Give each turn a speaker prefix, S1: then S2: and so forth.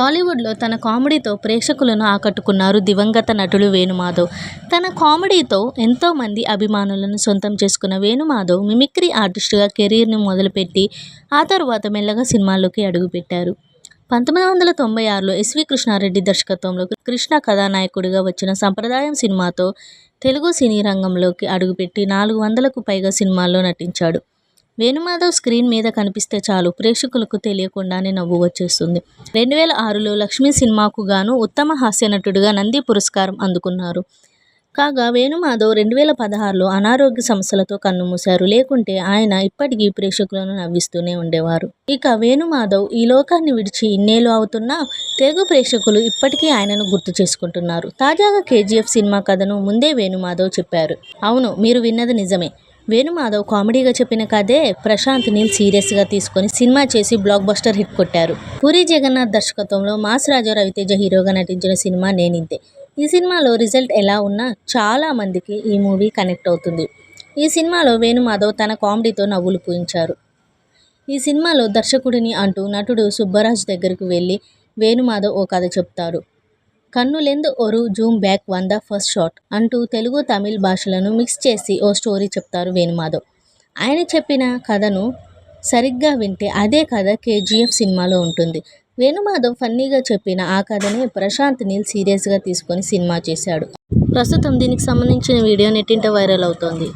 S1: టాలీవుడ్లో తన కామెడీతో ప్రేక్షకులను ఆకట్టుకున్నారు దివంగత నటుడు వేణుమాధవ్. తన కామెడీతో ఎంతోమంది అభిమానులను సొంతం చేసుకున్న వేణుమాధవ్ మిమిక్రీ ఆర్టిస్టుగా కెరీర్ను మొదలుపెట్టి ఆ తరువాత మెల్లగా సినిమాల్లోకి అడుగుపెట్టారు. 1996లో ఎస్వి కృష్ణారెడ్డి దర్శకత్వంలో కృష్ణ కథానాయకుడిగా వచ్చిన సంప్రదాయం సినిమాతో తెలుగు సినీ రంగంలోకి అడుగుపెట్టి 400కు పైగా సినిమాల్లో నటించాడు. వేణుమాధవ్ స్క్రీన్ మీద కనిపిస్తే చాలు ప్రేక్షకులకు తెలియకుండానే నవ్వు వచ్చేస్తుంది. 2006లో లక్ష్మి సినిమాకు గాను ఉత్తమ హాస్య నటుడిగా నంది పురస్కారం అందుకున్నారు. కాగా వేణుమాధవ్ 2016లో అనారోగ్య సమస్యలతో కన్నుమూశారు. లేకుంటే ఆయన ఇప్పటికీ ప్రేక్షకులను నవ్విస్తూనే ఉండేవారు. ఇక వేణుమాధవ్ ఈ లోకాన్ని విడిచి ఇన్నేళ్లు అవుతున్నా తెలుగు ప్రేక్షకులు ఇప్పటికీ ఆయనను గుర్తు చేసుకుంటున్నారు. తాజాగా కేజీఎఫ్ సినిమా కథను ముందే వేణుమాధవ్ చెప్పారు. అవును, మీరు విన్నది నిజమే. వేణుమాధవ్ కామెడీగా చెప్పిన కథే ప్రశాంత్ నీల్ సీరియస్గా తీసుకొని సినిమా చేసి బ్లాక్ బస్టర్ హిట్ కొట్టారు. పూరి జగన్నాథ్ దర్శకత్వంలో మాస్ రాజా రవితేజ హీరోగా నటించిన సినిమా నేనింతే. ఈ సినిమాలో రిజల్ట్ ఎలా ఉన్నా చాలా మందికి ఈ మూవీ కనెక్ట్ అవుతుంది. ఈ సినిమాలో వేణుమాధవ్ తన కామెడీతో నవ్వులు పూయించారు. ఈ సినిమాలో దర్శకుడిని అంటూ నటుడు సుబ్బరాజ్ దగ్గరకు వెళ్ళి వేణుమాధవ్ ఓ కథ చెప్తారు. కన్నులెందు ఒరు జూమ్ బ్యాక్ 100 ఫస్ట్ షాట్ అంటూ తెలుగు తమిళ్ భాషలను మిక్స్ చేసి ఓ స్టోరీ చెప్తారు వేణుమాధవ్. ఆయన చెప్పిన కథను సరిగ్గా వింటే అదే కథ కేజీఎఫ్ సినిమాలో ఉంటుంది. వేణుమాధవ్ ఫన్నీగా చెప్పిన ఆ కథనే ప్రశాంత్ నీల్ సీరియస్గా తీసుకొని సినిమా చేశాడు. ప్రస్తుతం దీనికి సంబంధించిన వీడియో నెట్టింట వైరల్ అవుతోంది.